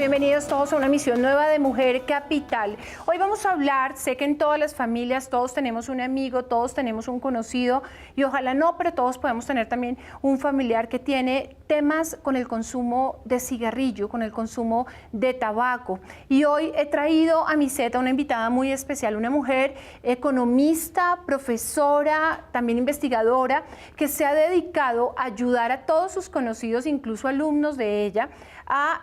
bienvenidos todos a una emisión nueva de Mujer Capital. Hoy vamos a hablar, sé que en todas las familias todos tenemos un amigo, todos tenemos un conocido y ojalá no, pero todos podemos tener también un familiar que tiene temas con el consumo de cigarrillo, con el consumo de tabaco. Y hoy he traído a mi set a una invitada muy especial, una mujer economista, profesora, también investigadora, que se ha dedicado a ayudar a todos sus conocidos, incluso alumnos de ella, a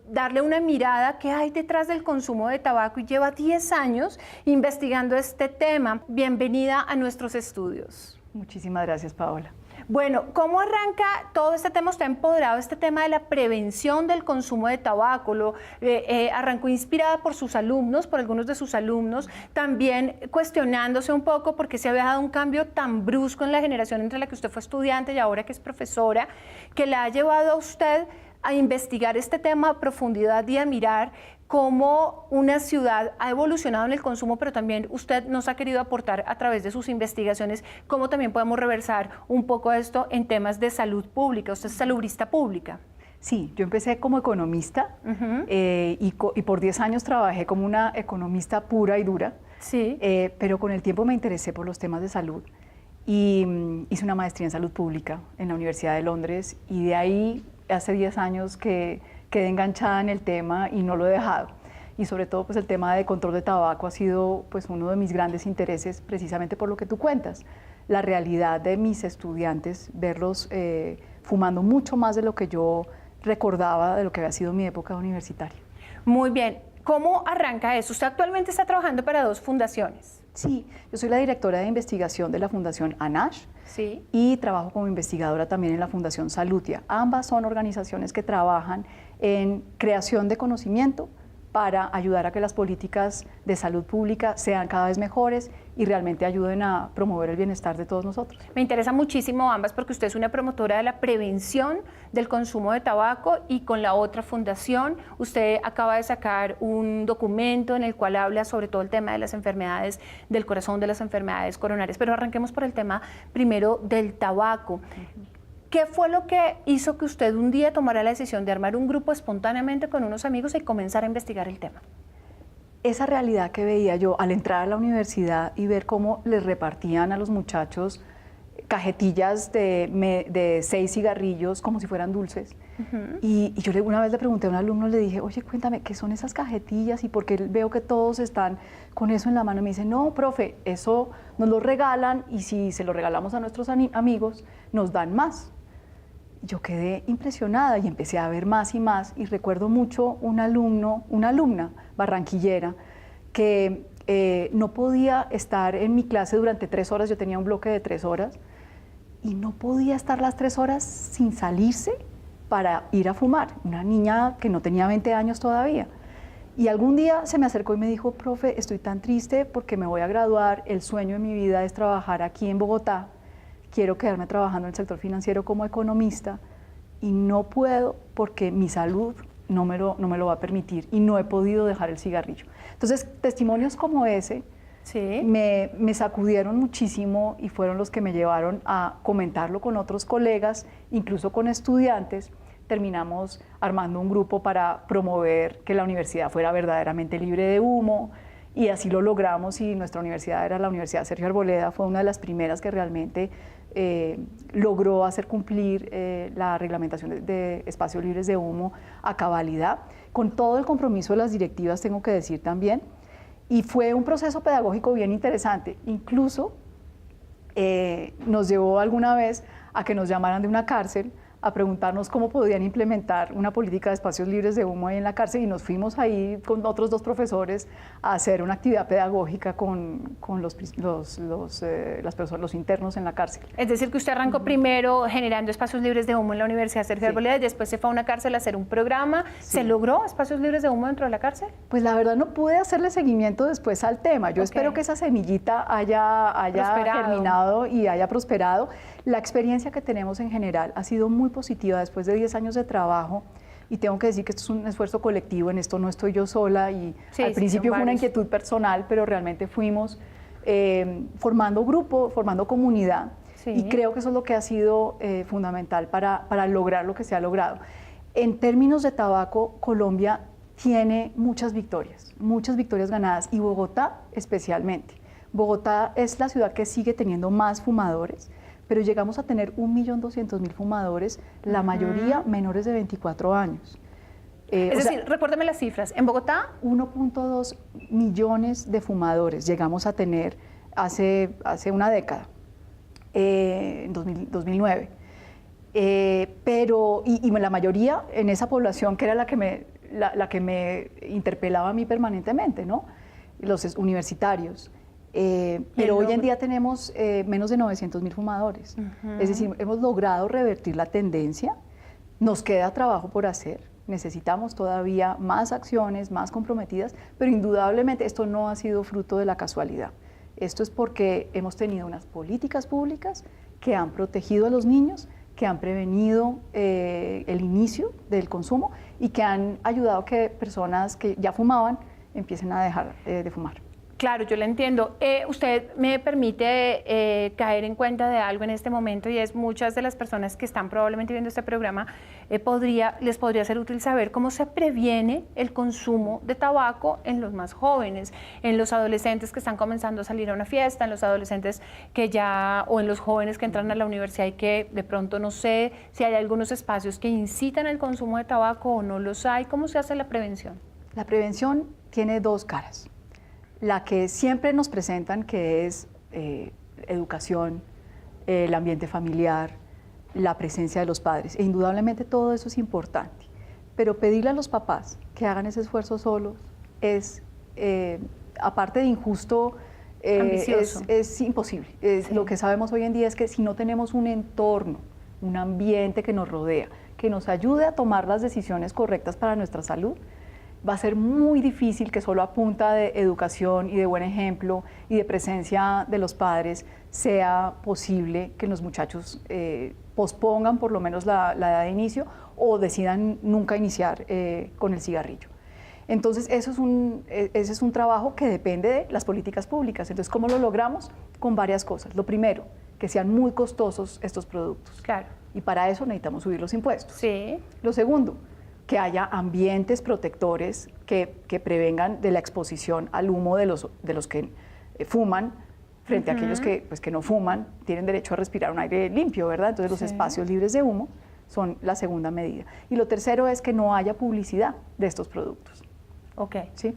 darle una mirada que hay detrás del consumo de tabaco y lleva 10 años investigando este tema. Bienvenida a nuestros estudios. Muchísimas gracias, Paola. Bueno, ¿cómo arranca todo este tema? Usted ha empoderado este tema de la prevención del consumo de tabaco. Arrancó inspirada por sus alumnos, por algunos de sus alumnos, también cuestionándose un poco porque se había dado un cambio tan brusco en la generación entre la que usted fue estudiante y ahora que es profesora, que la ha llevado a usted a investigar este tema a profundidad y a mirar cómo una ciudad ha evolucionado en el consumo, pero también usted nos ha querido aportar a través de sus investigaciones cómo también podemos reversar un poco esto en temas de salud pública. Usted es salubrista pública. Sí, yo empecé como economista y por 10 años trabajé como una economista pura y dura, sí. Pero con el tiempo me interesé por los temas de salud y hice una maestría en salud pública en la Universidad de Londres y de ahí hace 10 años que quedé enganchada en el tema y no lo he dejado. Y sobre todo pues el tema de control de tabaco ha sido pues uno de mis grandes intereses precisamente por lo que tú cuentas. La realidad de mis estudiantes, verlos fumando mucho más de lo que yo recordaba de lo que había sido mi época universitaria. Muy bien. ¿Cómo arranca eso? Usted actualmente está trabajando para 2 fundaciones. Sí, yo soy la directora de investigación de la Fundación ANASH sí. y trabajo como investigadora también en la Fundación Salutia. Ambas son organizaciones que trabajan en creación de conocimiento para ayudar a que las políticas de salud pública sean cada vez mejores y realmente ayuden a promover el bienestar de todos nosotros. Me interesa muchísimo ambas porque usted es una promotora de la prevención del consumo de tabaco y con la otra fundación usted acaba de sacar un documento en el cual habla sobre todo el tema de las enfermedades del corazón, de las enfermedades coronarias, pero arranquemos por el tema primero del tabaco. ¿Qué fue lo que hizo que usted un día tomara la decisión de armar un grupo espontáneamente con unos amigos y comenzar a investigar el tema? Esa realidad que veía yo al entrar a la universidad y ver cómo les repartían a los muchachos cajetillas de 6 cigarrillos como si fueran dulces. Y yo una vez le pregunté a un alumno, le dije, oye, cuéntame, ¿qué son esas cajetillas? Y porque veo que todos están con eso en la mano. Y me dice, no, profe, eso nos lo regalan y si se lo regalamos a nuestros amigos, nos dan más. Yo quedé impresionada y empecé a ver más y más y recuerdo mucho una alumna barranquillera que no podía estar en mi clase durante 3 horas, yo tenía un bloque de 3 horas y no podía estar las 3 horas sin salirse para ir a fumar, una niña que no tenía 20 años todavía. Y algún día se me acercó y me dijo, profe, estoy tan triste porque me voy a graduar, el sueño de mi vida es trabajar aquí en Bogotá, quiero quedarme trabajando en el sector financiero como economista y no puedo porque mi salud no me lo va a permitir y no he podido dejar el cigarrillo. Entonces, testimonios como ese sí. me sacudieron muchísimo y fueron los que me llevaron a comentarlo con otros colegas, incluso con estudiantes. Terminamos armando un grupo para promover que la universidad fuera verdaderamente libre de humo y así lo logramos y nuestra universidad era la Universidad Sergio Arboleda, fue una de las primeras que realmente logró hacer cumplir la reglamentación de espacios libres de humo a cabalidad, con todo el compromiso de las directivas, tengo que decir también, y fue un proceso pedagógico bien interesante, incluso nos llevó alguna vez a que nos llamaran de una cárcel a preguntarnos cómo podían implementar una política de espacios libres de humo ahí en la cárcel y nos fuimos ahí con otros 2 profesores a hacer una actividad pedagógica con los internos en la cárcel. Es decir, que usted arrancó primero generando espacios libres de humo en la Universidad Sergio Arboleda y después se fue a una cárcel a hacer un programa. Sí. ¿Se logró espacios libres de humo dentro de la cárcel? Pues la verdad no pude hacerle seguimiento después al tema. Yo espero que esa semillita haya germinado y haya prosperado. La experiencia que tenemos en general ha sido muy positiva después de 10 años de trabajo y tengo que decir que esto es un esfuerzo colectivo, en esto no estoy yo sola y al principio fue una inquietud personal, pero realmente fuimos formando grupo, formando comunidad y creo que eso es lo que ha sido fundamental para lograr lo que se ha logrado. En términos de tabaco, Colombia tiene muchas victorias ganadas, y Bogotá especialmente. Bogotá es la ciudad que sigue teniendo más fumadores, pero llegamos a tener 1.200.000 fumadores, la mayoría menores de 24 años. Es decir, recuérdame las cifras. En Bogotá, 1.2 millones de fumadores llegamos a tener hace una década, en 2009. Pero la mayoría en esa población que era la que me interpelaba a mí permanentemente, ¿no? Los universitarios. Pero hoy en día tenemos menos de 900.000 fumadores. Es decir, hemos logrado revertir la tendencia. Nos queda trabajo por hacer. Necesitamos todavía más acciones, más comprometidas, pero indudablemente esto no ha sido fruto de la casualidad. Esto es porque hemos tenido unas políticas públicas que han protegido a los niños, que han prevenido el inicio del consumo y que han ayudado a que personas que ya fumaban empiecen a dejar de fumar. Claro, yo lo entiendo. Usted me permite caer en cuenta de algo en este momento, y es muchas de las personas que están probablemente viendo este programa les podría ser útil saber cómo se previene el consumo de tabaco en los más jóvenes, en los adolescentes que están comenzando a salir a una fiesta, en los adolescentes o en los jóvenes que entran a la universidad y que de pronto no sé si hay algunos espacios que incitan al consumo de tabaco o no los hay. ¿Cómo se hace la prevención? La prevención tiene dos caras. La que siempre nos presentan, que es educación, el ambiente familiar, la presencia de los padres. E indudablemente todo eso es importante. Pero pedirle a los papás que hagan ese esfuerzo solos es, aparte de injusto, es imposible. Sí. Lo que sabemos hoy en día es que si no tenemos un entorno, un ambiente que nos rodea, que nos ayude a tomar las decisiones correctas para nuestra salud, va a ser muy difícil que solo a punta de educación y de buen ejemplo y de presencia de los padres sea posible que los muchachos pospongan por lo menos la edad de inicio o decidan nunca iniciar con el cigarrillo. Entonces, ese es un trabajo que depende de las políticas públicas. Entonces, ¿cómo lo logramos? Con varias cosas. Lo primero, que sean muy costosos estos productos. Claro. Y para eso necesitamos subir los impuestos. Sí. Lo segundo, que haya ambientes protectores que prevengan de la exposición al humo de los que fuman, frente a aquellos que no fuman, tienen derecho a respirar un aire limpio, ¿verdad? Entonces los espacios libres de humo son la segunda medida. Y lo tercero es que no haya publicidad de estos productos. Ok. ¿Sí?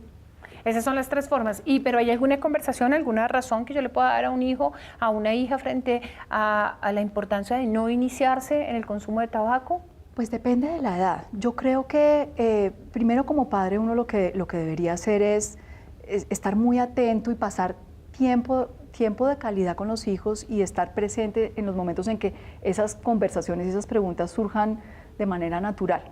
Esas son las tres formas. ¿Pero hay alguna conversación, alguna razón que yo le pueda dar a un hijo, a una hija frente a la importancia de no iniciarse en el consumo de tabaco? Pues depende de la edad. Yo creo que primero como padre uno lo que debería hacer es estar muy atento y pasar tiempo de calidad con los hijos y estar presente en los momentos en que esas conversaciones y esas preguntas surjan de manera natural.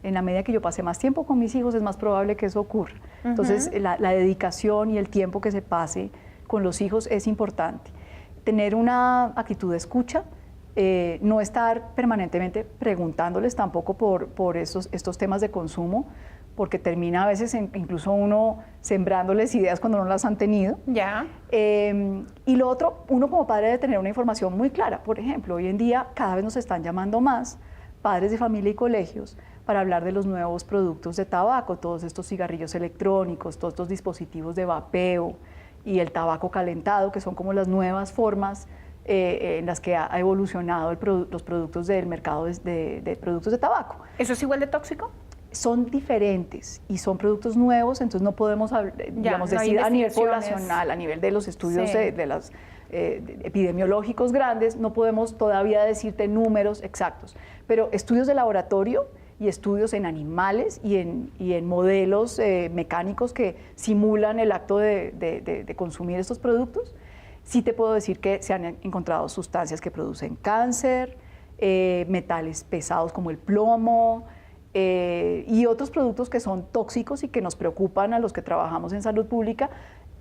En la medida que yo pase más tiempo con mis hijos es más probable que eso ocurra. Entonces la dedicación y el tiempo que se pase con los hijos es importante. Tener una actitud de escucha, no estar permanentemente preguntándoles tampoco por estos temas de consumo, porque termina a veces incluso uno sembrándoles ideas cuando no las han tenido. Ya. Y lo otro, uno como padre debe tener una información muy clara. Por ejemplo, hoy en día cada vez nos están llamando más padres de familia y colegios para hablar de los nuevos productos de tabaco, todos estos cigarrillos electrónicos, todos estos dispositivos de vapeo y el tabaco calentado, que son como las nuevas formas en las que ha evolucionado los productos del mercado de productos de tabaco. ¿Eso es igual de tóxico? Son diferentes y son productos nuevos, entonces no podemos decir a nivel poblacional, a nivel de los estudios de los epidemiológicos grandes, no podemos todavía decirte números exactos, pero estudios de laboratorio y estudios en animales y en modelos mecánicos que simulan el acto de consumir estos productos, sí te puedo decir que se han encontrado sustancias que producen cáncer, metales pesados como el plomo, y otros productos que son tóxicos y que nos preocupan a los que trabajamos en salud pública,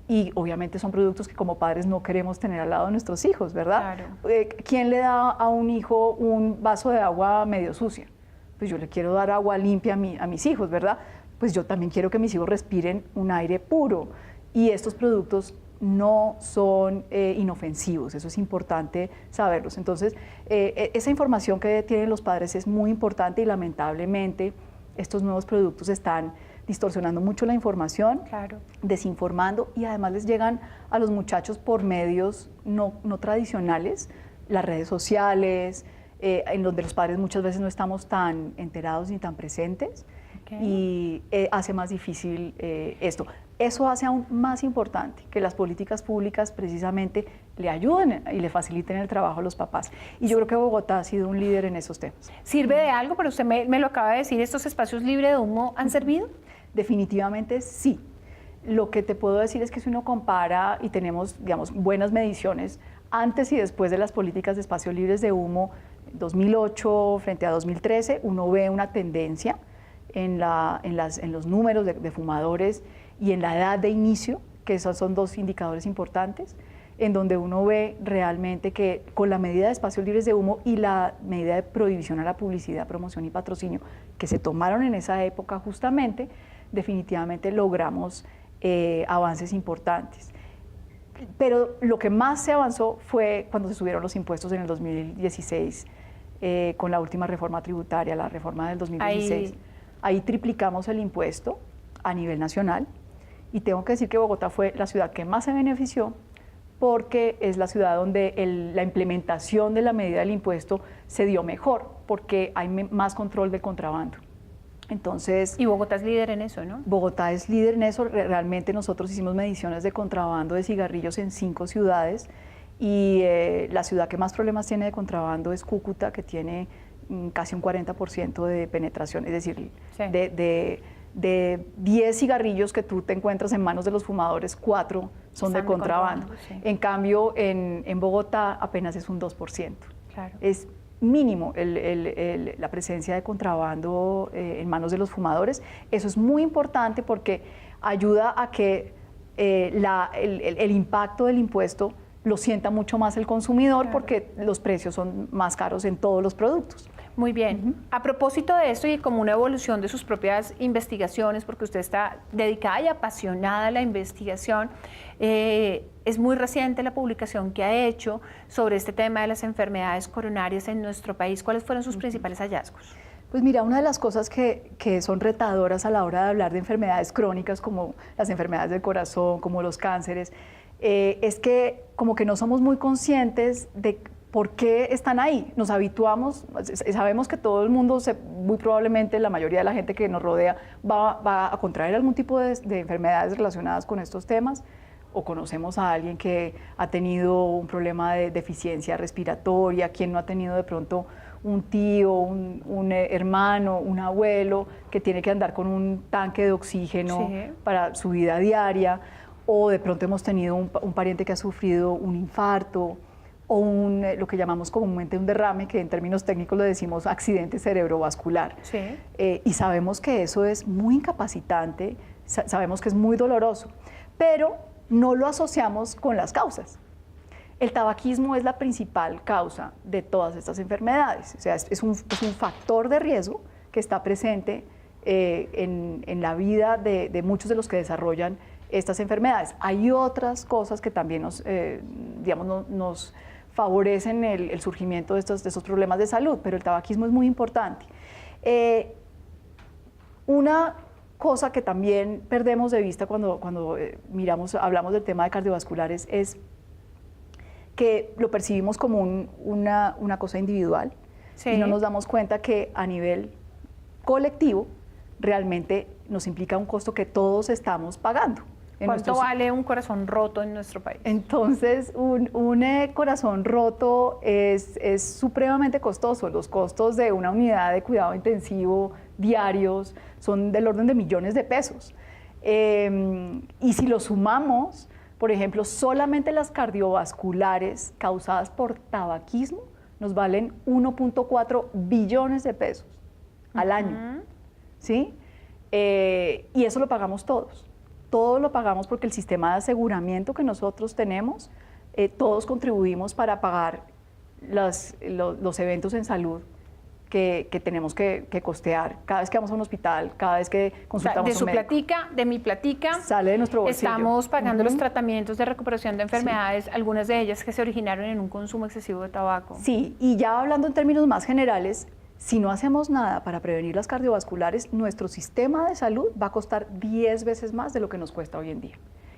y obviamente son productos que como padres no queremos tener al lado de nuestros hijos, ¿verdad? Claro. ¿Quién le da a un hijo un vaso de agua medio sucia? Pues yo le quiero dar agua limpia a mis hijos, ¿verdad? Pues yo también quiero que mis hijos respiren un aire puro, y estos productos no son inofensivos, eso es importante saberlos. Entonces, esa información que tienen los padres es muy importante, y lamentablemente estos nuevos productos están distorsionando mucho la información, Claro. desinformando, y además les llegan a los muchachos por medios no tradicionales, las redes sociales, en donde los padres muchas veces no estamos tan enterados ni tan presentes, y hace más difícil esto. Eso hace aún más importante que las políticas públicas precisamente le ayuden y le faciliten el trabajo a los papás. Y yo creo que Bogotá ha sido un líder en esos temas. ¿Sirve de algo? Pero usted me lo acaba de decir, ¿estos espacios libres de humo han servido? Definitivamente sí. Lo que te puedo decir es que si uno compara y tenemos, digamos, buenas mediciones antes y después de las políticas de espacios libres de humo, 2008 frente a 2013, uno ve una tendencia en los números de fumadores y en la edad de inicio, que esos son dos indicadores importantes, en donde uno ve realmente que con la medida de espacios libres de humo y la medida de prohibición a la publicidad, promoción y patrocinio que se tomaron en esa época justamente, definitivamente logramos avances importantes. Pero lo que más se avanzó fue cuando se subieron los impuestos en el 2016, con la última reforma tributaria, la reforma del 2016. Ahí triplicamos el impuesto a nivel nacional, y tengo que decir que Bogotá fue la ciudad que más se benefició, porque es la ciudad donde la implementación de la medida del impuesto se dio mejor, porque hay más control del contrabando. Entonces, y Bogotá es líder en eso, ¿no? Bogotá es líder en eso. Realmente nosotros hicimos mediciones de contrabando de cigarrillos en 5 ciudades, y la ciudad que más problemas tiene de contrabando es Cúcuta, que tiene casi un 40% de penetración, es decir, sí, de 10 cigarrillos que tú te encuentras en manos de los fumadores, 4 son de contrabando. Sí. En cambio, en Bogotá apenas es un 2%. Claro. Es mínimo la presencia de contrabando en manos de los fumadores. Eso es muy importante porque ayuda a que el impacto del impuesto lo sienta mucho más el consumidor, claro, porque los precios son más caros en todos los productos. Muy bien. A propósito de esto y como una evolución de sus propias investigaciones, porque usted está dedicada y apasionada a la investigación, es muy reciente la publicación que ha hecho sobre este tema de las enfermedades coronarias en nuestro país. ¿Cuáles fueron sus principales hallazgos? Pues mira, una de las cosas que son retadoras a la hora de hablar de enfermedades crónicas, como las enfermedades del corazón, como los cánceres, es que como que no somos muy conscientes de por qué están ahí. Nos habituamos, sabemos que todo el mundo, muy probablemente la mayoría de la gente que nos rodea va a contraer algún tipo de enfermedades relacionadas con estos temas, o conocemos a alguien que ha tenido un problema de deficiencia respiratoria, quien no ha tenido de pronto un tío, un hermano, un abuelo que tiene que andar con un tanque de oxígeno, sí, para su vida diaria, o de pronto hemos tenido un pariente que ha sufrido un infarto o lo que llamamos comúnmente un derrame, que en términos técnicos le decimos accidente cerebrovascular. Sí. Y sabemos que eso es muy incapacitante, sabemos que es muy doloroso, pero no lo asociamos con las causas. El tabaquismo es la principal causa de todas estas enfermedades, o sea, es un factor de riesgo que está presente en la vida de muchos de los que desarrollan estas enfermedades. Hay otras cosas que también nos favorecen el surgimiento de estos problemas de salud, pero el tabaquismo es muy importante. Una cosa que también perdemos de vista cuando hablamos del tema de cardiovasculares es que lo percibimos como una cosa individual, sí, y no nos damos cuenta que a nivel colectivo realmente nos implica un costo que todos estamos pagando. ¿Cuánto vale un corazón roto en nuestro país? Entonces, un corazón roto es supremamente costoso. Los costos de una unidad de cuidado intensivo diarios son del orden de millones de pesos. Y si lo sumamos, por ejemplo, solamente las cardiovasculares causadas por tabaquismo nos valen 1.4 billones de pesos al año, ¿sí? Y eso lo pagamos todos. Todos lo pagamos porque el sistema de aseguramiento que nosotros tenemos, todos contribuimos para pagar los eventos en salud que tenemos que costear cada vez que vamos a un hospital, cada vez que consultamos a un médico. De mi platica, sale de nuestro bolsillo. Estamos pagando los tratamientos de recuperación de enfermedades, sí, algunas de ellas que se originaron en un consumo excesivo de tabaco. Sí, y ya hablando en términos más generales, si no hacemos nada para prevenir las cardiovasculares, nuestro sistema de salud va a costar 10 veces más de lo que nos cuesta hoy en día.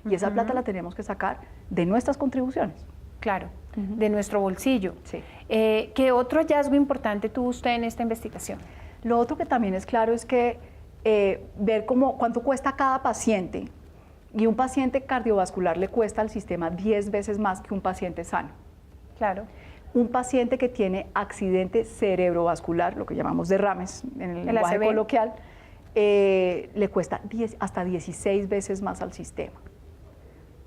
Y esa plata la tenemos que sacar de nuestras contribuciones. Claro, de nuestro bolsillo. Sí. ¿Qué otro hallazgo importante tuvo usted en esta investigación? Lo otro que también es claro es que ver cuánto cuesta cada paciente. Y un paciente cardiovascular le cuesta al sistema 10 veces más que un paciente sano. Claro. Un paciente que tiene accidente cerebrovascular, lo que llamamos derrames en el lenguaje coloquial, le cuesta hasta 16 veces más al sistema.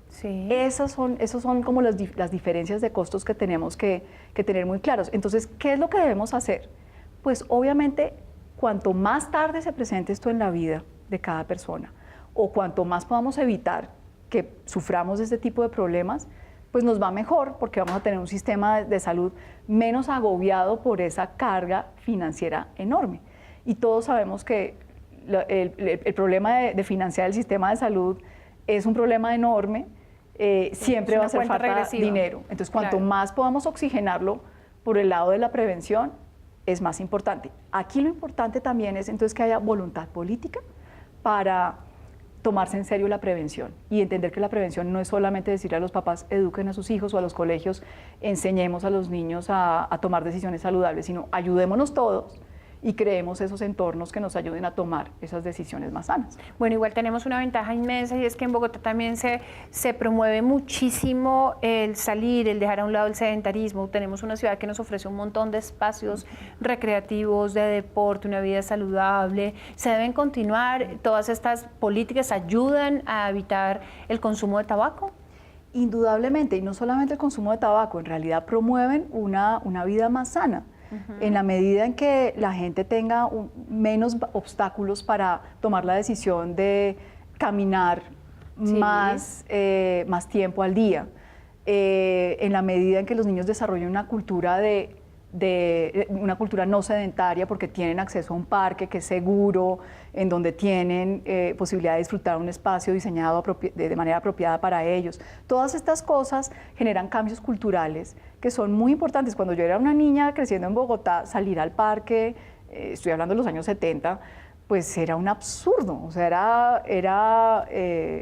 Sí. Esos son como las diferencias de costos que tenemos que tener muy claros. Entonces, ¿qué es lo que debemos hacer? Pues obviamente, cuanto más tarde se presente esto en la vida de cada persona, o cuanto más podamos evitar que suframos de este tipo de problemas, pues nos va mejor, porque vamos a tener un sistema de salud menos agobiado por esa carga financiera enorme. Y todos sabemos que el problema de financiar el sistema de salud es un problema enorme, siempre va a hacer falta dinero. Entonces, cuanto más podamos oxigenarlo por el lado de la prevención, es más importante. Aquí lo importante también es entonces que haya voluntad política para tomarse en serio la prevención y entender que la prevención no es solamente decirle a los papás eduquen a sus hijos o a los colegios, enseñemos a los niños a tomar decisiones saludables, sino ayudémonos todos y creemos esos entornos que nos ayuden a tomar esas decisiones más sanas. Bueno, igual tenemos una ventaja inmensa y es que en Bogotá también se promueve muchísimo el salir, el dejar a un lado el sedentarismo. Tenemos una ciudad que nos ofrece un montón de espacios recreativos, de deporte, una vida saludable. Se deben continuar, todas estas políticas ayudan a evitar el consumo de tabaco. Indudablemente, y no solamente el consumo de tabaco, en realidad promueven una vida más sana. En la medida en que la gente tenga menos obstáculos para tomar la decisión de caminar más tiempo al día, en la medida en que los niños desarrollen una cultura una cultura no sedentaria porque tienen acceso a un parque que es seguro, en donde tienen posibilidad de disfrutar un espacio diseñado de manera apropiada para ellos. Todas estas cosas generan cambios culturales que son muy importantes. Cuando yo era una niña creciendo en Bogotá, salir al parque, estoy hablando de los años 70, pues era un absurdo. O sea, era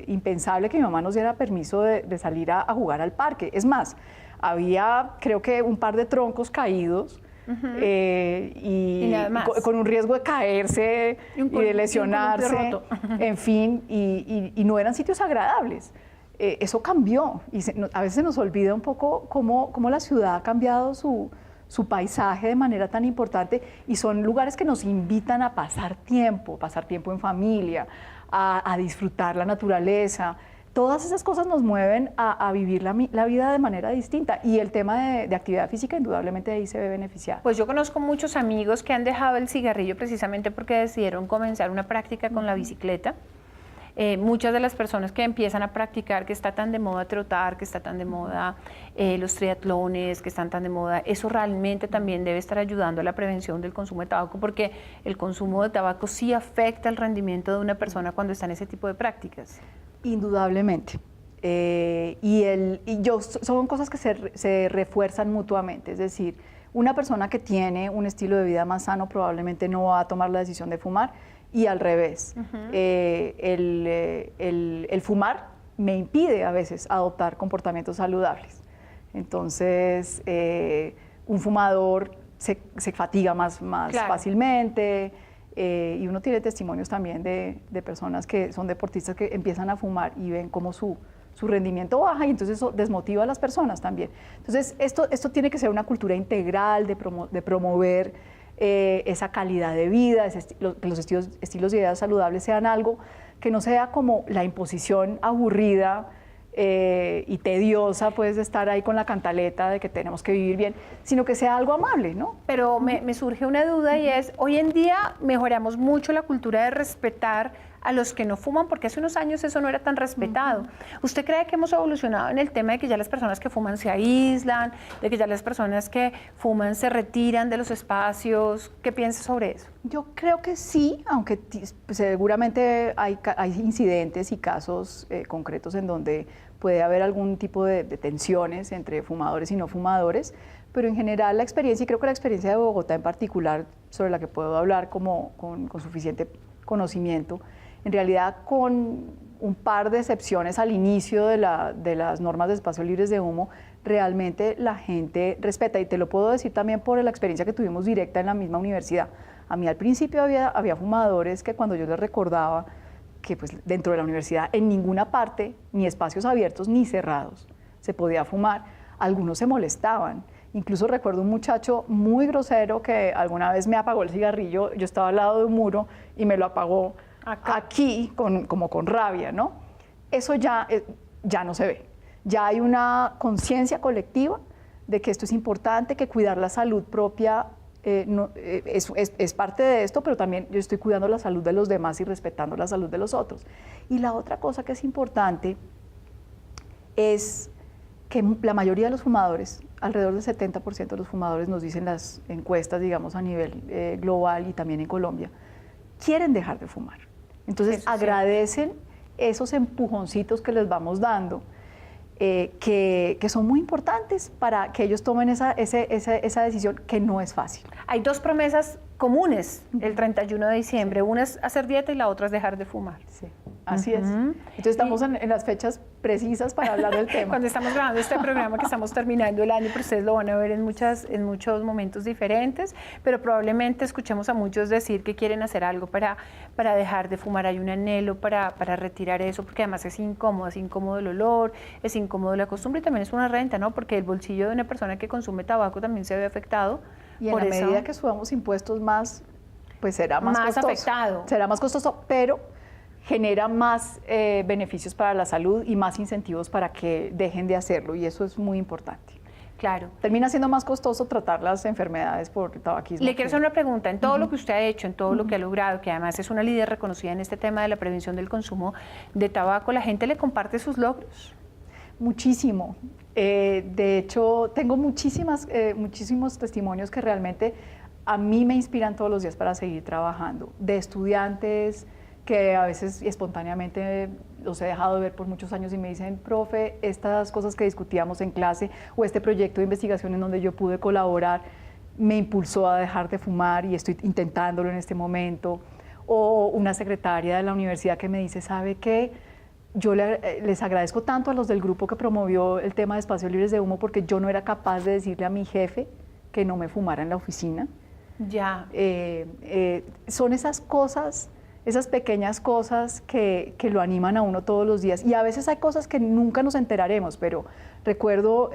impensable que mi mamá nos diera permiso de salir a jugar al parque. Es más, había creo que un par de troncos caídos y con un riesgo de caerse y de lesionarse, en fin, y no eran sitios agradables. Eso cambió y a veces se nos olvida un poco cómo la ciudad ha cambiado su paisaje de manera tan importante y son lugares que nos invitan a pasar tiempo en familia, a disfrutar la naturaleza. Todas esas cosas nos mueven a vivir la vida de manera distinta y el tema de actividad física indudablemente ahí se ve beneficiado. Pues yo conozco muchos amigos que han dejado el cigarrillo precisamente porque decidieron comenzar una práctica con la bicicleta. Muchas de las personas que empiezan a practicar, que está tan de moda trotar, que está tan de moda los triatlones, que están tan de moda, eso realmente también debe estar ayudando a la prevención del consumo de tabaco, porque el consumo de tabaco sí afecta el rendimiento de una persona cuando está en ese tipo de prácticas. Indudablemente. Son cosas que se refuerzan mutuamente, es decir, una persona que tiene un estilo de vida más sano probablemente no va a tomar la decisión de fumar y al revés. El fumar me impide a veces adoptar comportamientos saludables. Entonces, un fumador se fatiga más claro, fácilmente. Y uno tiene testimonios también de personas que son deportistas que empiezan a fumar y ven cómo su rendimiento baja y entonces eso desmotiva a las personas también. Entonces esto tiene que ser una cultura integral de promover esa calidad de vida, que los estilos de vida saludables sean algo que no sea como la imposición aburrida y tediosa, pues, de estar ahí con la cantaleta de que tenemos que vivir bien, sino que sea algo amable, ¿no? Pero me surge una duda y es, hoy en día mejoramos mucho la cultura de respetar a los que no fuman, porque hace unos años eso no era tan respetado. ¿Usted cree que hemos evolucionado en el tema de que ya las personas que fuman se aíslan, de que ya las personas que fuman se retiran de los espacios? ¿Qué piensa sobre eso? Yo creo que sí, aunque seguramente hay incidentes y casos concretos en donde puede haber algún tipo de tensiones entre fumadores y no fumadores, pero en general la experiencia, y creo que la experiencia de Bogotá en particular, sobre la que puedo hablar como con suficiente conocimiento, en realidad con un par de excepciones al inicio de las normas de espacios libres de humo, realmente la gente respeta, y te lo puedo decir también por la experiencia que tuvimos directa en la misma universidad. A mí al principio había fumadores que cuando yo les recordaba que pues, dentro de la universidad en ninguna parte, ni espacios abiertos ni cerrados, se podía fumar, algunos se molestaban. Incluso recuerdo un muchacho muy grosero que alguna vez me apagó el cigarrillo, yo estaba al lado de un muro y me lo apagó aquí como con rabia, ¿no? Eso ya no se ve. Ya hay una conciencia colectiva de que esto es importante, que cuidar la salud propia es parte de esto, pero también yo estoy cuidando la salud de los demás y respetando la salud de los otros. Y la otra cosa que es importante es que la mayoría de los fumadores, alrededor del 70% de los fumadores, nos dicen las encuestas, digamos, a nivel global y también en Colombia, quieren dejar de fumar. Entonces agradecen esos empujoncitos que les vamos dando, que son muy importantes para que ellos tomen esa decisión, que no es fácil. Hay dos promesas comunes el 31 de diciembre, una es hacer dieta y la otra es dejar de fumar. Sí, así es. Entonces estamos en las fechas precisas para hablar del tema. Cuando estamos grabando este programa, que estamos terminando el año, pero ustedes lo van a ver en muchos momentos diferentes, pero probablemente escuchemos a muchos decir que quieren hacer algo para dejar de fumar. Hay un anhelo para retirar eso, porque además es incómodo el olor, es incómodo la costumbre y también es una renta, ¿no? Porque el bolsillo de una persona que consume tabaco también se ve afectado. Y en la medida que subamos impuestos más, pues será más costoso. Afectado. Será más costoso, pero genera más beneficios para la salud y más incentivos para que dejen de hacerlo, y eso es muy importante. Claro. Termina siendo más costoso tratar las enfermedades por tabaquismo. Le quiero hacer una pregunta. En todo lo que usted ha hecho, en todo lo que ha logrado, que además es una líder reconocida en este tema de la prevención del consumo de tabaco, ¿la gente le comparte sus logros? Muchísimo. De hecho, tengo muchísimos testimonios que realmente a mí me inspiran todos los días para seguir trabajando. De estudiantes que a veces espontáneamente los he dejado de ver por muchos años y me dicen, profe, estas cosas que discutíamos en clase o este proyecto de investigación en donde yo pude colaborar me impulsó a dejar de fumar y estoy intentándolo en este momento. O una secretaria de la universidad que me dice, ¿sabe qué? Yo les agradezco tanto a los del grupo que promovió el tema de espacios libres de humo, porque yo no era capaz de decirle a mi jefe que no me fumara en la oficina. Ya. Son esas cosas, esas pequeñas cosas que lo animan a uno todos los días. Y a veces hay cosas que nunca nos enteraremos, pero recuerdo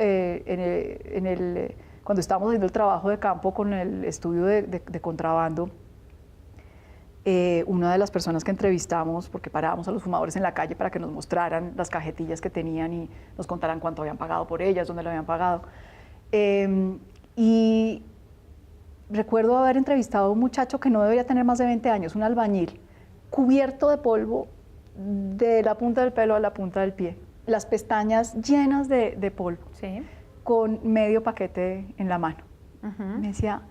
cuando estábamos haciendo el trabajo de campo con el estudio de contrabando, una de las personas que entrevistamos, porque parábamos a los fumadores en la calle para que nos mostraran las cajetillas que tenían y nos contaran cuánto habían pagado por ellas, dónde lo habían pagado. Y recuerdo haber entrevistado a un muchacho que no debería tener más de 20 años, un albañil, cubierto de polvo de la punta del pelo a la punta del pie, las pestañas llenas de polvo, sí, con medio paquete en la mano. Me decía,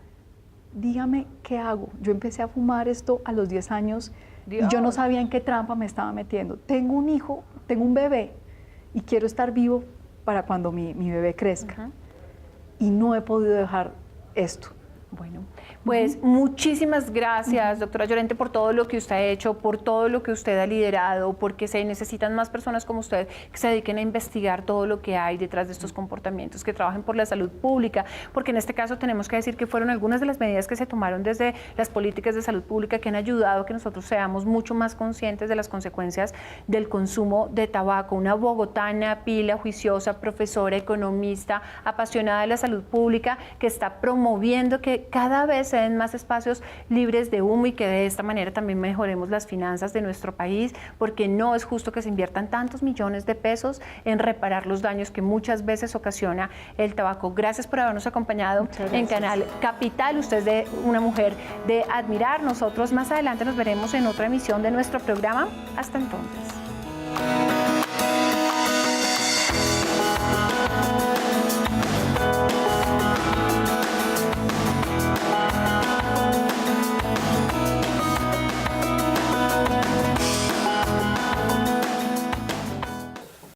dígame qué hago. Yo empecé a fumar esto a los 10 años y yo no sabía en qué trampa me estaba metiendo. Tengo un hijo, tengo un bebé y quiero estar vivo para cuando mi bebé crezca. Y no he podido dejar esto. Bueno, pues muchísimas gracias, doctora Llorente, por todo lo que usted ha hecho, por todo lo que usted ha liderado, porque se necesitan más personas como usted que se dediquen a investigar todo lo que hay detrás de estos comportamientos, que trabajen por la salud pública, porque en este caso tenemos que decir que fueron algunas de las medidas que se tomaron desde las políticas de salud pública que han ayudado a que nosotros seamos mucho más conscientes de las consecuencias del consumo de tabaco. Una bogotana, pila, juiciosa, profesora, economista, apasionada de la salud pública, que está promoviendo que cada vez se den más espacios libres de humo y que de esta manera también mejoremos las finanzas de nuestro país, porque no es justo que se inviertan tantos millones de pesos en reparar los daños que muchas veces ocasiona el tabaco. Gracias por habernos acompañado en Canal Capital. Usted es una mujer de admirar. Nosotros más adelante nos veremos en otra emisión de nuestro programa. Hasta entonces.